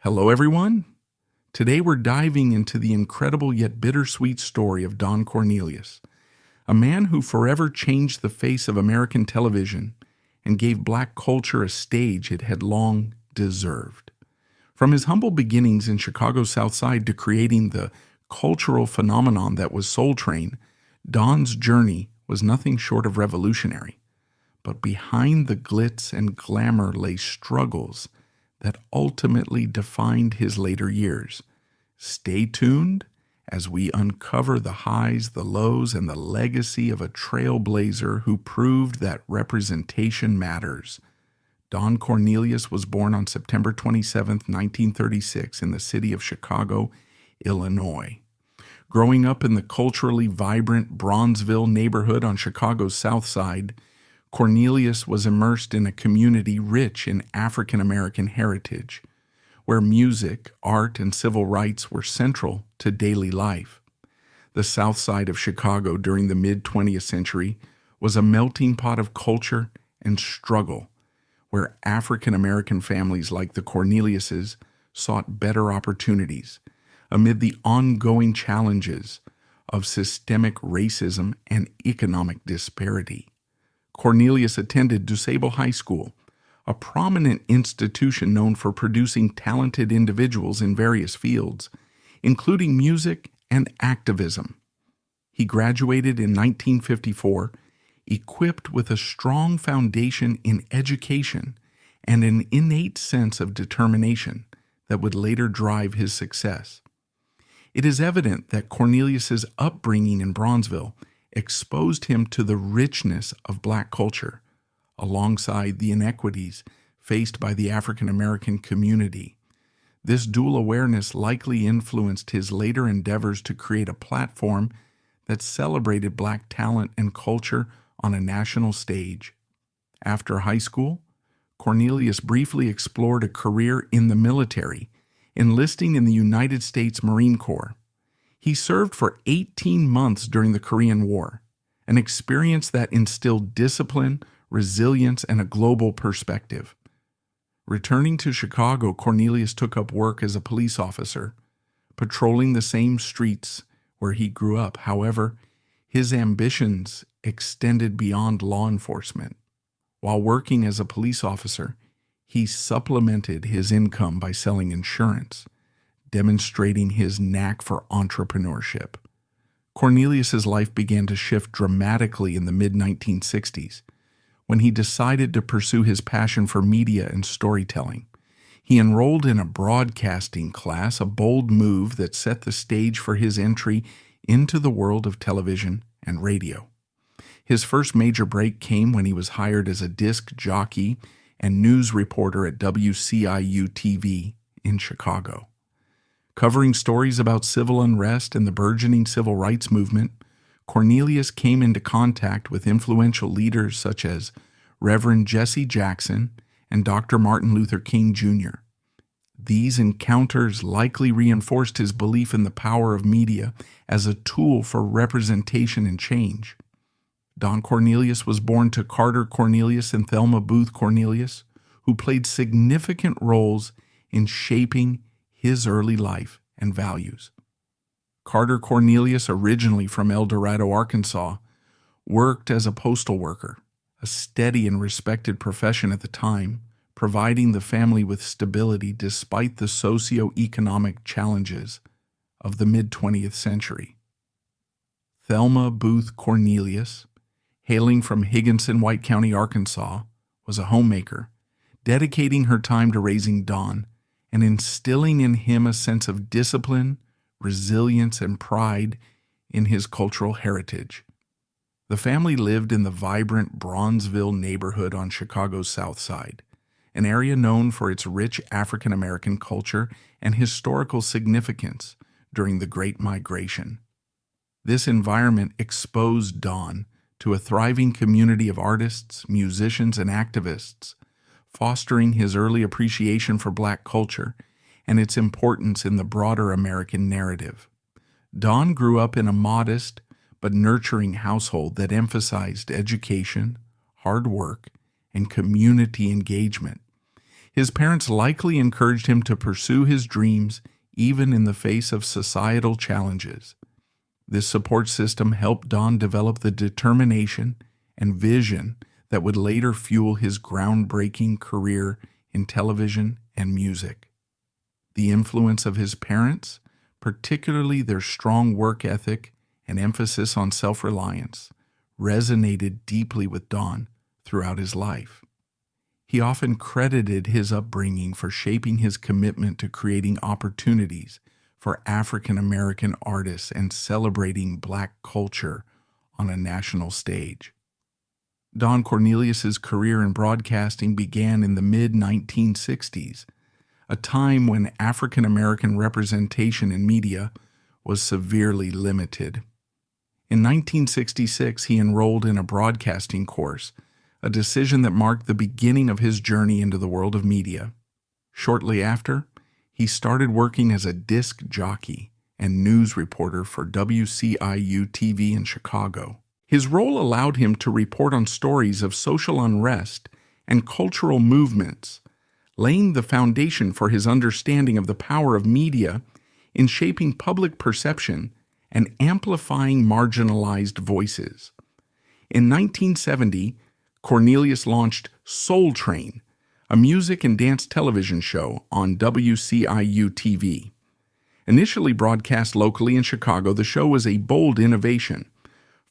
Hello, everyone. Today we're diving into the incredible yet bittersweet story of Don Cornelius, a man who forever changed the face of American television and gave black culture a stage it had long deserved. From his humble beginnings in Chicago's South Side to creating the cultural phenomenon that was Soul Train, Don's journey was nothing short of revolutionary. But behind the glitz and glamour lay struggles that ultimately defined his later years. Stay tuned as we uncover the highs, the lows, and the legacy of a trailblazer who proved that representation matters. Don Cornelius was born on September 27, 1936, in the city of Chicago, Illinois. Growing up in the culturally vibrant Bronzeville neighborhood on Chicago's South Side, Cornelius was immersed in a community rich in African American heritage, where music, art, and civil rights were central to daily life. The South Side of Chicago during the mid-20th century was a melting pot of culture and struggle, where African American families like the Corneliuses sought better opportunities amid the ongoing challenges of systemic racism and economic disparity. Cornelius attended DuSable High School, a prominent institution known for producing talented individuals in various fields, including music and activism. He graduated in 1954, equipped with a strong foundation in education and an innate sense of determination that would later drive his success. It is evident that Cornelius's upbringing in Bronzeville exposed him to the richness of black culture, alongside the inequities faced by the African American community. This dual awareness likely influenced his later endeavors to create a platform that celebrated black talent and culture on a national stage. After high school, Cornelius briefly explored a career in the military, enlisting in the United States Marine Corps. He served for 18 months during the Korean War, an experience that instilled discipline, resilience, and a global perspective. Returning to Chicago, Cornelius took up work as a police officer, patrolling the same streets where he grew up. However, his ambitions extended beyond law enforcement. While working as a police officer, he supplemented his income by selling insurance, demonstrating his knack for entrepreneurship. Cornelius's life began to shift dramatically in the mid-1960s when he decided to pursue his passion for media and storytelling. He enrolled in a broadcasting class, a bold move that set the stage for his entry into the world of television and radio. His first major break came when he was hired as a disc jockey and news reporter at WCIU-TV in Chicago. Covering stories about civil unrest and the burgeoning civil rights movement, Cornelius came into contact with influential leaders such as Reverend Jesse Jackson and Dr. Martin Luther King Jr. These encounters likely reinforced his belief in the power of media as a tool for representation and change. Don Cornelius was born to Carter Cornelius and Thelma Booth Cornelius, who played significant roles in shaping his early life and values. Carter Cornelius, originally from El Dorado, Arkansas, worked as a postal worker, a steady and respected profession at the time, providing the family with stability despite the socio-economic challenges of the mid-20th century. Thelma Booth Cornelius, hailing from Higginson, White County, Arkansas, was a homemaker, dedicating her time to raising Don and instilling in him a sense of discipline, resilience, and pride in his cultural heritage. The family lived in the vibrant Bronzeville neighborhood on Chicago's South Side, an area known for its rich African American culture and historical significance during the Great Migration. This environment exposed Don to a thriving community of artists, musicians, and activists, fostering his early appreciation for black culture and its importance in the broader American narrative. Don grew up in a modest but nurturing household that emphasized education, hard work, and community engagement. His parents likely encouraged him to pursue his dreams even in the face of societal challenges. This support system helped Don develop the determination and vision that would later fuel his groundbreaking career in television and music. The influence of his parents, particularly their strong work ethic and emphasis on self-reliance, resonated deeply with Don throughout his life. He often credited his upbringing for shaping his commitment to creating opportunities for African American artists and celebrating Black culture on a national stage. Don Cornelius's career in broadcasting began in the mid-1960s, a time when African American representation in media was severely limited. In 1966, he enrolled in a broadcasting course, a decision that marked the beginning of his journey into the world of media. Shortly after, he started working as a disc jockey and news reporter for WCIU-TV in Chicago. His role allowed him to report on stories of social unrest and cultural movements, laying the foundation for his understanding of the power of media in shaping public perception and amplifying marginalized voices. In 1970, Cornelius launched Soul Train, a music and dance television show on WCIU-TV. Initially broadcast locally in Chicago, the show was a bold innovation,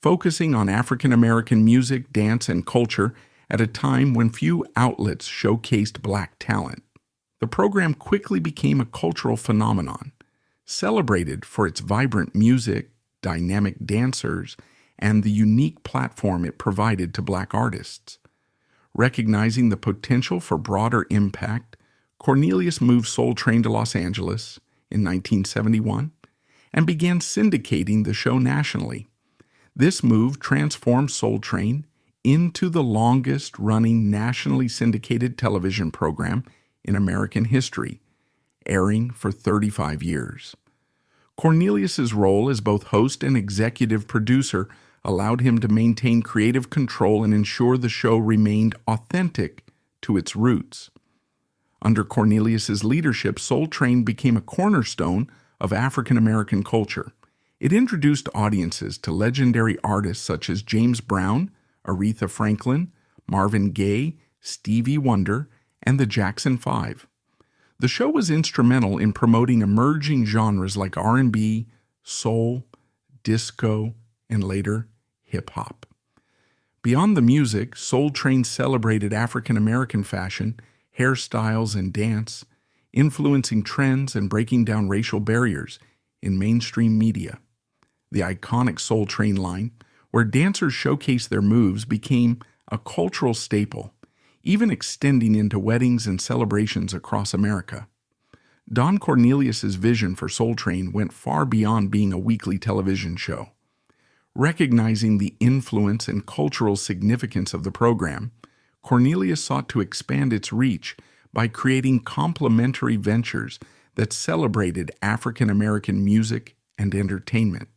focusing on African American music, dance, and culture at a time when few outlets showcased Black talent. The program quickly became a cultural phenomenon, celebrated for its vibrant music, dynamic dancers, and the unique platform it provided to Black artists. Recognizing the potential for broader impact, Cornelius moved Soul Train to Los Angeles in 1971 and began syndicating the show nationally. This move transformed Soul Train into the longest-running nationally syndicated television program in American history, airing for 35 years. Cornelius's role as both host and executive producer allowed him to maintain creative control and ensure the show remained authentic to its roots. Under Cornelius's leadership, Soul Train became a cornerstone of African American culture. It introduced audiences to legendary artists such as James Brown, Aretha Franklin, Marvin Gaye, Stevie Wonder, and the Jackson 5. The show was instrumental in promoting emerging genres like R&B, soul, disco, and later hip-hop. Beyond the music, Soul Train celebrated African American fashion, hairstyles, and dance, influencing trends and breaking down racial barriers in mainstream media. The iconic Soul Train line, where dancers showcased their moves, became a cultural staple, even extending into weddings and celebrations across America. Don Cornelius's vision for Soul Train went far beyond being a weekly television show. Recognizing the influence and cultural significance of the program, Cornelius sought to expand its reach by creating complementary ventures that celebrated African American music and entertainment.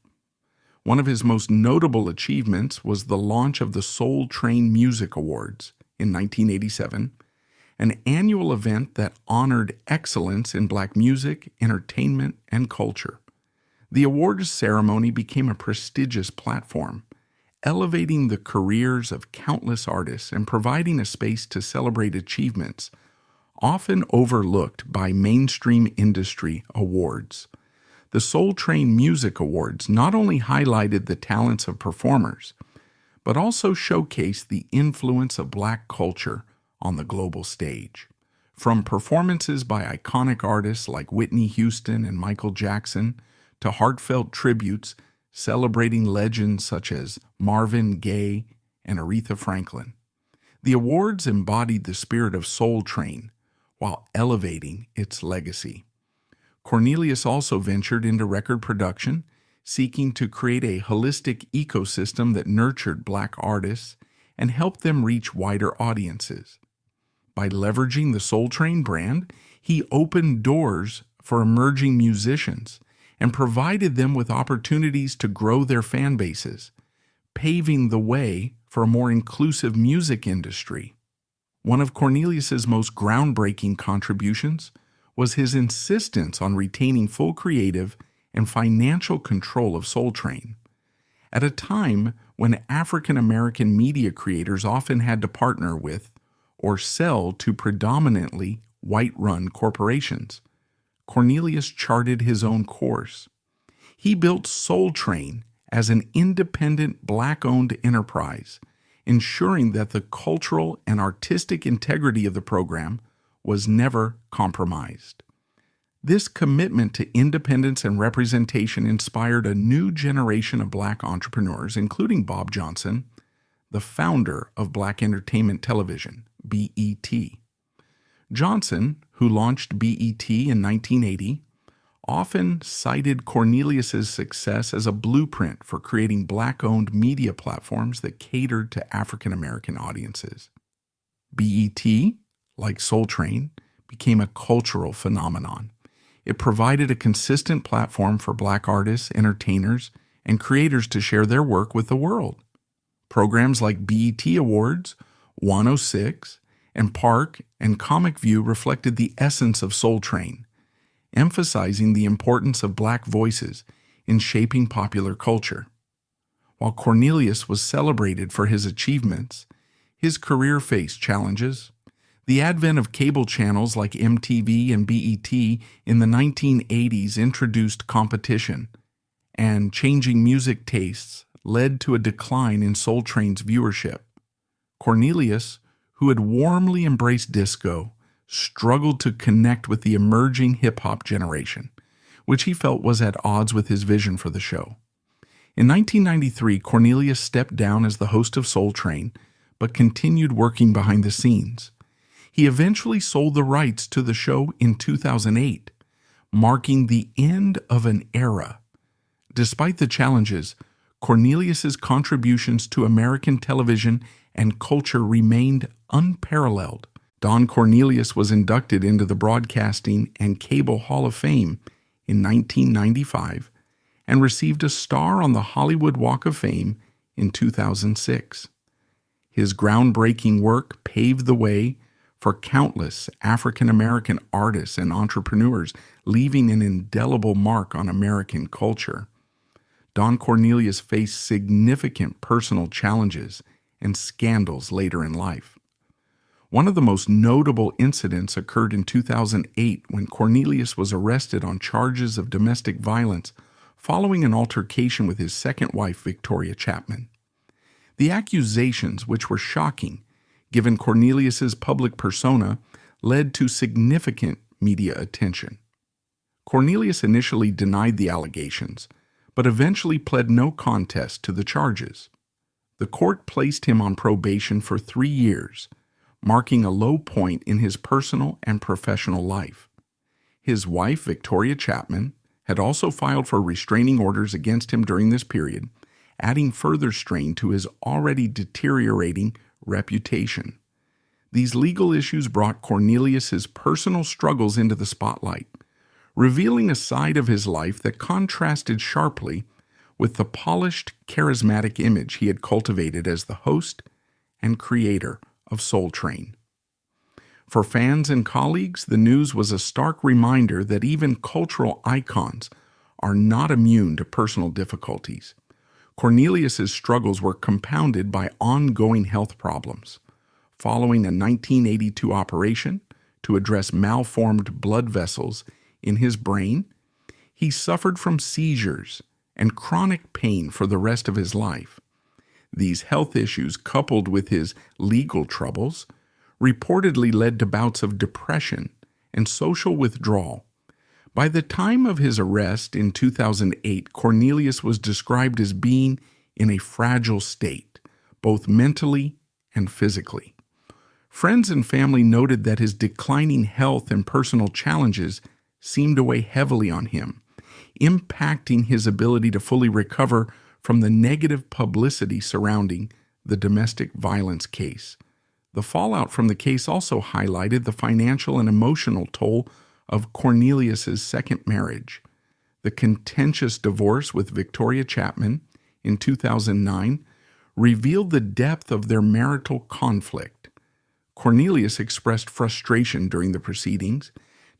One of his most notable achievements was the launch of the Soul Train Music Awards in 1987, an annual event that honored excellence in Black music, entertainment, and culture. The awards ceremony became a prestigious platform, elevating the careers of countless artists and providing a space to celebrate achievements often overlooked by mainstream industry awards. The Soul Train Music Awards not only highlighted the talents of performers, but also showcased the influence of Black culture on the global stage. From performances by iconic artists like Whitney Houston and Michael Jackson to heartfelt tributes celebrating legends such as Marvin Gaye and Aretha Franklin. The awards embodied the spirit of Soul Train while elevating its legacy. Cornelius also ventured into record production, seeking to create a holistic ecosystem that nurtured Black artists and helped them reach wider audiences. By leveraging the Soul Train brand, he opened doors for emerging musicians and provided them with opportunities to grow their fan bases, paving the way for a more inclusive music industry. One of Cornelius's most groundbreaking contributions was his insistence on retaining full creative and financial control of Soul Train. At a time when African American media creators often had to partner with or sell to predominantly white-run corporations, Cornelius charted his own course. He built Soul Train as an independent Black-owned enterprise, ensuring that the cultural and artistic integrity of the program was never compromised. This commitment to independence and representation inspired a new generation of Black entrepreneurs, including Bob Johnson, the founder of Black Entertainment Television, BET. Johnson, who launched BET in 1980, often cited Cornelius's success as a blueprint for creating Black-owned media platforms that catered to African American audiences. BET, like Soul Train, became a cultural phenomenon. It provided a consistent platform for Black artists, entertainers, and creators to share their work with the world. Programs like BET Awards, 106, and Park and Comic View reflected the essence of Soul Train, emphasizing the importance of Black voices in shaping popular culture. While Cornelius was celebrated for his achievements, his career faced challenges. The advent of cable channels like MTV and BET in the 1980s introduced competition, and changing music tastes led to a decline in Soul Train's viewership. Cornelius, who had warmly embraced disco, struggled to connect with the emerging hip-hop generation, which he felt was at odds with his vision for the show. In 1993, Cornelius stepped down as the host of Soul Train, but continued working behind the scenes. He eventually sold the rights to the show in 2008, marking the end of an era. Despite the challenges, Cornelius's contributions to American television and culture remained unparalleled. Don Cornelius was inducted into the Broadcasting and Cable Hall of Fame in 1995 and received a star on the Hollywood Walk of Fame in 2006. His groundbreaking work paved the way for countless African American artists and entrepreneurs, leaving an indelible mark on American culture. Don Cornelius faced significant personal challenges and scandals later in life. One of the most notable incidents occurred in 2008 when Cornelius was arrested on charges of domestic violence following an altercation with his second wife, Victoria Chapman. The accusations, which were shocking given Cornelius's public persona, led to significant media attention. Cornelius initially denied the allegations, but eventually pled no contest to the charges. The court placed him on probation for 3 years, marking a low point in his personal and professional life. His wife, Victoria Chapman, had also filed for restraining orders against him during this period, adding further strain to his already deteriorating reputation. These legal issues brought Cornelius's personal struggles into the spotlight, revealing a side of his life that contrasted sharply with the polished, charismatic image he had cultivated as the host and creator of Soul Train. For fans and colleagues, the news was a stark reminder that even cultural icons are not immune to personal difficulties. Cornelius's struggles were compounded by ongoing health problems. Following a 1982 operation to address malformed blood vessels in his brain, he suffered from seizures and chronic pain for the rest of his life. These health issues, coupled with his legal troubles, reportedly led to bouts of depression and social withdrawal. By the time of his arrest in 2008, Cornelius was described as being in a fragile state, both mentally and physically. Friends and family noted that his declining health and personal challenges seemed to weigh heavily on him, impacting his ability to fully recover from the negative publicity surrounding the domestic violence case. The fallout from the case also highlighted the financial and emotional toll of Cornelius's second marriage. The contentious divorce with Victoria Chapman in 2009 revealed the depth of their marital conflict. Cornelius expressed frustration during the proceedings,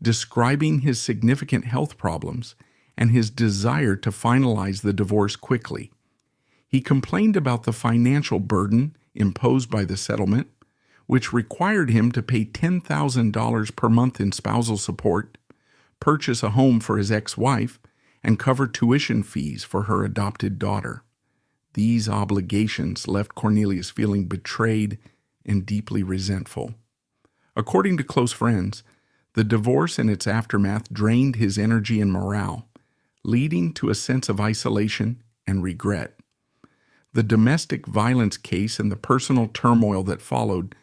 describing his significant health problems and his desire to finalize the divorce quickly. He complained about the financial burden imposed by the settlement, which required him to pay $10,000 per month in spousal support, purchase a home for his ex-wife, and cover tuition fees for her adopted daughter. These obligations left Cornelius feeling betrayed and deeply resentful. According to close friends, the divorce and its aftermath drained his energy and morale, leading to a sense of isolation and regret. The domestic violence case and the personal turmoil that followed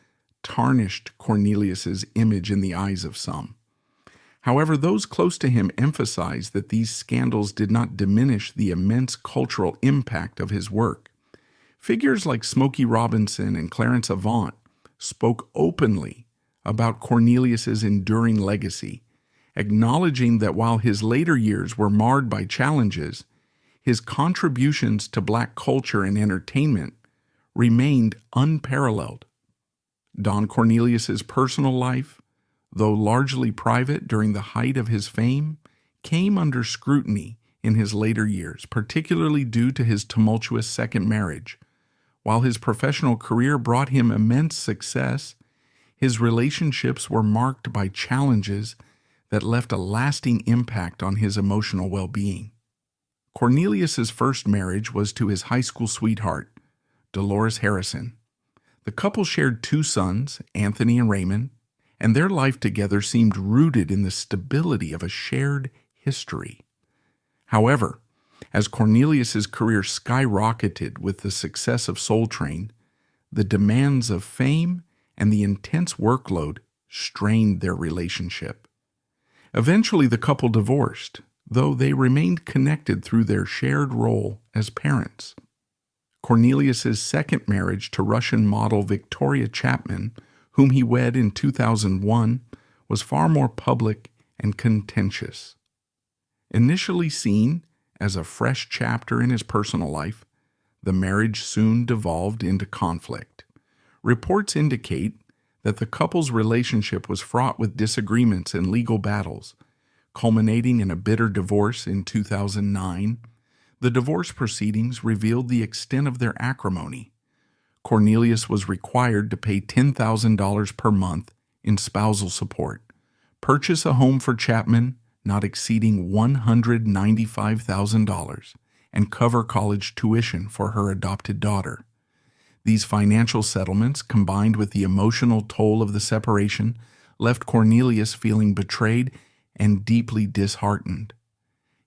tarnished Cornelius's image in the eyes of some. However, those close to him emphasized that these scandals did not diminish the immense cultural impact of his work. Figures like Smokey Robinson and Clarence Avant spoke openly about Cornelius's enduring legacy, acknowledging that while his later years were marred by challenges, his contributions to Black culture and entertainment remained unparalleled. Don Cornelius's personal life, though largely private during the height of his fame, came under scrutiny in his later years, particularly due to his tumultuous second marriage. While his professional career brought him immense success, his relationships were marked by challenges that left a lasting impact on his emotional well-being. Cornelius's first marriage was to his high school sweetheart, Dolores Harrison. The couple shared 2 sons, Anthony and Raymond, and their life together seemed rooted in the stability of a shared history. However, as Cornelius's career skyrocketed with the success of Soul Train, the demands of fame and the intense workload strained their relationship. Eventually, the couple divorced, though they remained connected through their shared role as parents. Cornelius's second marriage to Russian model Victoria Chapman, whom he wed in 2001, was far more public and contentious. Initially seen as a fresh chapter in his personal life, the marriage soon devolved into conflict. Reports indicate that the couple's relationship was fraught with disagreements and legal battles, culminating in a bitter divorce in 2009. The divorce proceedings revealed the extent of their acrimony. Cornelius was required to pay $10,000 per month in spousal support, purchase a home for Chapman not exceeding $195,000, and cover college tuition for her adopted daughter. These financial settlements, combined with the emotional toll of the separation, left Cornelius feeling betrayed and deeply disheartened.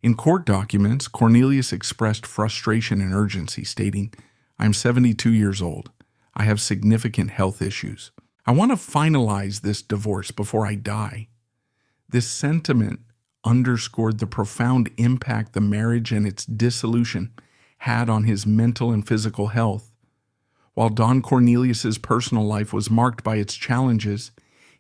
In court documents, Cornelius expressed frustration and urgency, stating, "I'm 72 years old. I have significant health issues. I want to finalize this divorce before I die." This sentiment underscored the profound impact the marriage and its dissolution had on his mental and physical health. While Don Cornelius's personal life was marked by its challenges,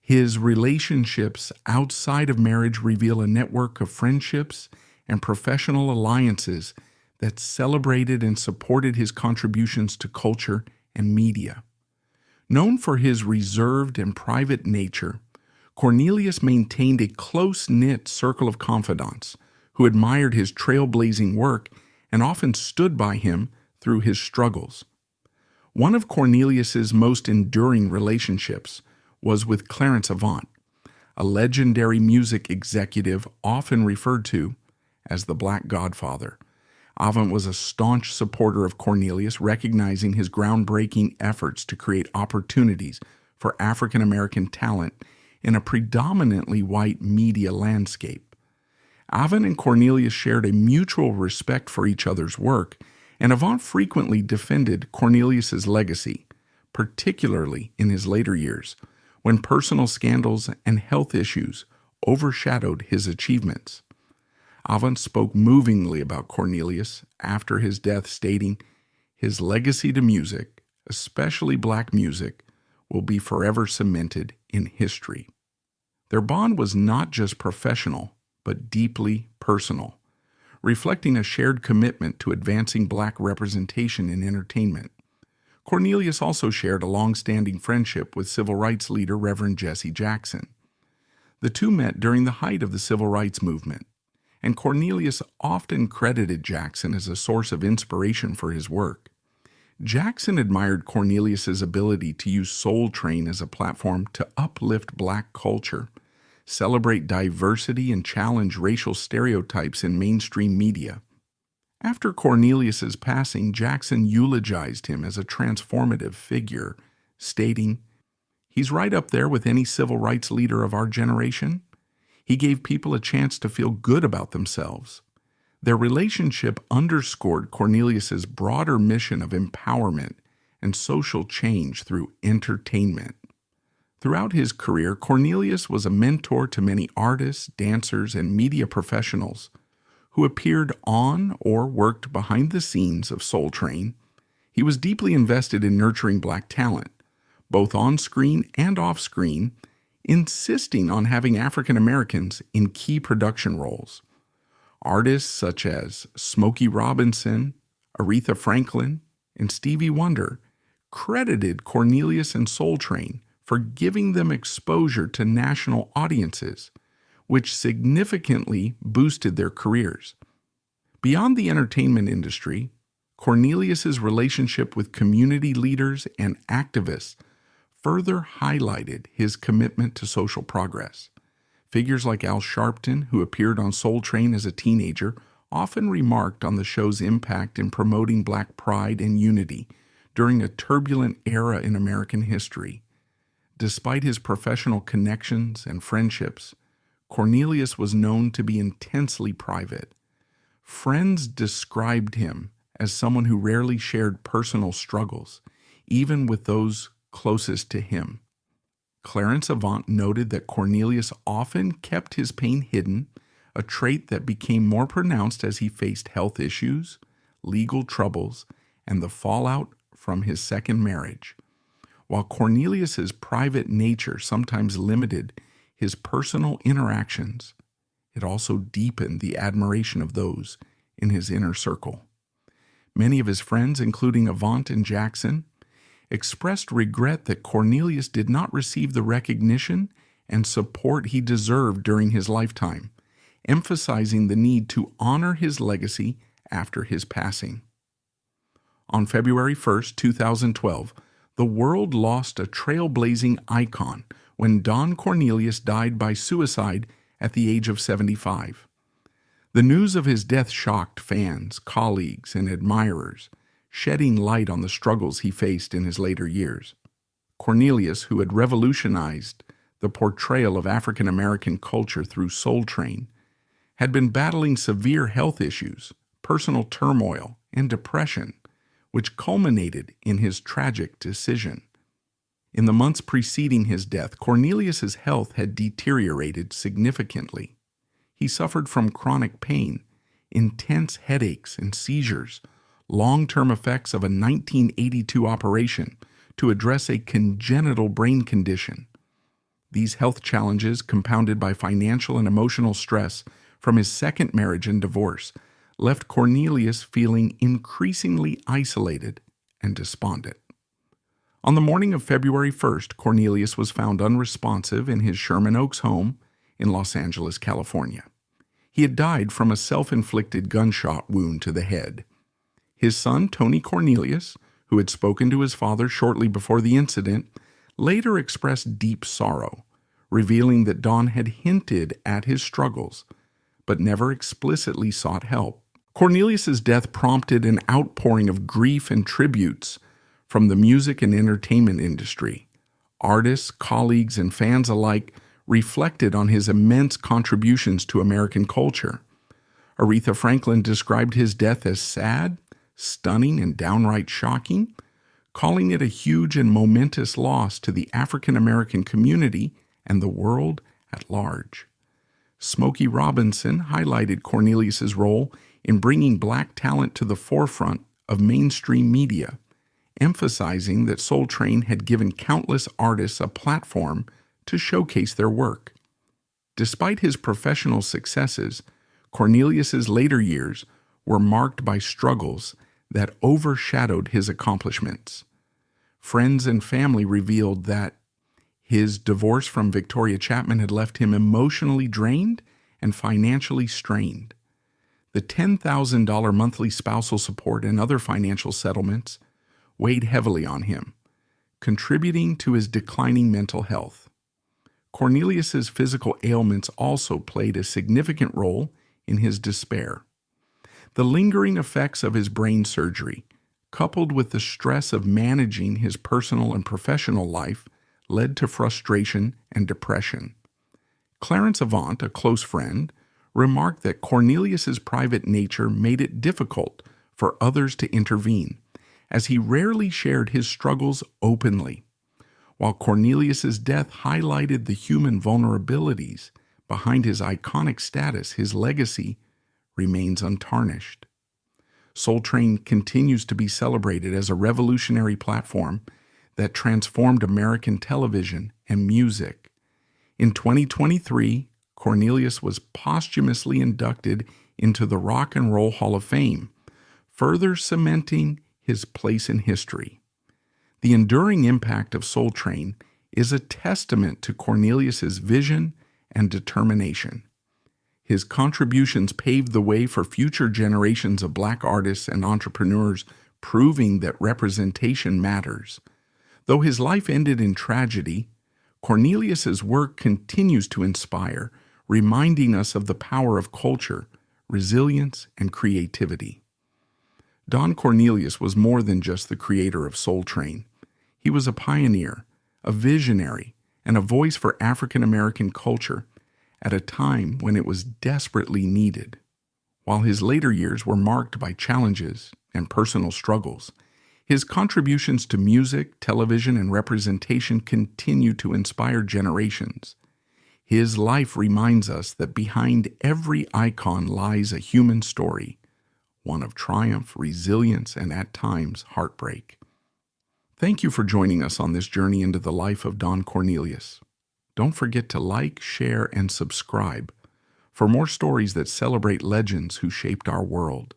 his relationships outside of marriage reveal a network of friendships and professional alliances that celebrated and supported his contributions to culture and media. Known for his reserved and private nature, Cornelius maintained a close-knit circle of confidants who admired his trailblazing work and often stood by him through his struggles. One of Cornelius's most enduring relationships was with Clarence Avant, a legendary music executive often referred to as the Black Godfather. Avant was a staunch supporter of Cornelius, recognizing his groundbreaking efforts to create opportunities for African American talent in a predominantly white media landscape. Avant and Cornelius shared a mutual respect for each other's work, and Avant frequently defended Cornelius's legacy, particularly in his later years, when personal scandals and health issues overshadowed his achievements. Avant spoke movingly about Cornelius after his death, stating, "His legacy to music, especially black music, will be forever cemented in history." Their bond was not just professional, but deeply personal, reflecting a shared commitment to advancing black representation in entertainment. Cornelius also shared a long-standing friendship with civil rights leader Reverend Jesse Jackson. The two met during the height of the civil rights movement, and Cornelius often credited Jackson as a source of inspiration for his work. Jackson admired Cornelius's ability to use Soul Train as a platform to uplift Black culture, celebrate diversity, and challenge racial stereotypes in mainstream media. After Cornelius's passing, Jackson eulogized him as a transformative figure, stating, "He's right up there with any civil rights leader of our generation. He gave people a chance to feel good about themselves." Their relationship underscored Cornelius's broader mission of empowerment and social change through entertainment. Throughout his career, Cornelius was a mentor to many artists, dancers, and media professionals who appeared on or worked behind the scenes of Soul Train. He was deeply invested in nurturing Black talent, both on screen and off screen, insisting on having African Americans in key production roles. Artists such as Smokey Robinson, Aretha Franklin, and Stevie Wonder credited Cornelius and Soul Train for giving them exposure to national audiences, which significantly boosted their careers. Beyond the entertainment industry, Cornelius's relationship with community leaders and activists further highlighted his commitment to social progress. Figures like Al Sharpton, who appeared on Soul Train as a teenager, often remarked on the show's impact in promoting Black pride and unity during a turbulent era in American history. Despite his professional connections and friendships, Cornelius was known to be intensely private. Friends described him as someone who rarely shared personal struggles, even with those closest to him. Clarence Avant noted that Cornelius often kept his pain hidden, a trait that became more pronounced as he faced health issues, legal troubles, and the fallout from his second marriage. While Cornelius's private nature sometimes limited his personal interactions, it also deepened the admiration of those in his inner circle. Many of his friends, including Avant and Jackson, expressed regret that Cornelius did not receive the recognition and support he deserved during his lifetime, emphasizing the need to honor his legacy after his passing. On February 1st, 2012, the world lost a trailblazing icon when Don Cornelius died by suicide at the age of 75. The news of his death shocked fans, colleagues, and admirers, shedding light on the struggles he faced in his later years. Cornelius, who had revolutionized the portrayal of African American culture through Soul Train, had been battling severe health issues, personal turmoil, and depression, which culminated in his tragic decision. In the months preceding his death, Cornelius's health had deteriorated significantly. He suffered from chronic pain, intense headaches and seizures, long-term effects of a 1982 operation to address a congenital brain condition. These health challenges, compounded by financial and emotional stress from his second marriage and divorce, left Cornelius feeling increasingly isolated and despondent. On the morning of February 1st, Cornelius was found unresponsive in his Sherman Oaks home in Los Angeles, California. He had died from a self-inflicted gunshot wound to the head. His son, Tony Cornelius, who had spoken to his father shortly before the incident, later expressed deep sorrow, revealing that Don had hinted at his struggles, but never explicitly sought help. Cornelius's death prompted an outpouring of grief and tributes from the music and entertainment industry. Artists, colleagues, and fans alike reflected on his immense contributions to American culture. Aretha Franklin described his death as sad, stunning, and downright shocking, calling it a huge and momentous loss to the African American community and the world at large. Smokey Robinson highlighted Cornelius's role in bringing Black talent to the forefront of mainstream media, emphasizing that Soul Train had given countless artists a platform to showcase their work. Despite his professional successes, Cornelius's later years were marked by struggles that overshadowed his accomplishments. Friends and family revealed that his divorce from Victoria Chapman had left him emotionally drained and financially strained. The $10,000 monthly spousal support and other financial settlements weighed heavily on him, contributing to his declining mental health. Cornelius's physical ailments also played a significant role in his despair. The lingering effects of his brain surgery, coupled with the stress of managing his personal and professional life, led to frustration and depression. Clarence Avant, a close friend, remarked that Cornelius's private nature made it difficult for others to intervene, as he rarely shared his struggles openly. While Cornelius's death highlighted the human vulnerabilities behind his iconic status, his legacy remains untarnished. Soul Train continues to be celebrated as a revolutionary platform that transformed American television and music. In 2023, Cornelius was posthumously inducted into the Rock and Roll Hall of Fame, further cementing his place in history. The enduring impact of Soul Train is a testament to Cornelius's vision and determination. His contributions paved the way for future generations of Black artists and entrepreneurs, proving that representation matters. Though his life ended in tragedy, Cornelius's work continues to inspire, reminding us of the power of culture, resilience, and creativity. Don Cornelius was more than just the creator of Soul Train. He was a pioneer, a visionary, and a voice for African American culture at a time when it was desperately needed. While his later years were marked by challenges and personal struggles, his contributions to music, television, and representation continue to inspire generations. His life reminds us that behind every icon lies a human story, one of triumph, resilience, and at times heartbreak. Thank you for joining us on this journey into the life of Don Cornelius. Don't forget to like, share, and subscribe for more stories that celebrate legends who shaped our world.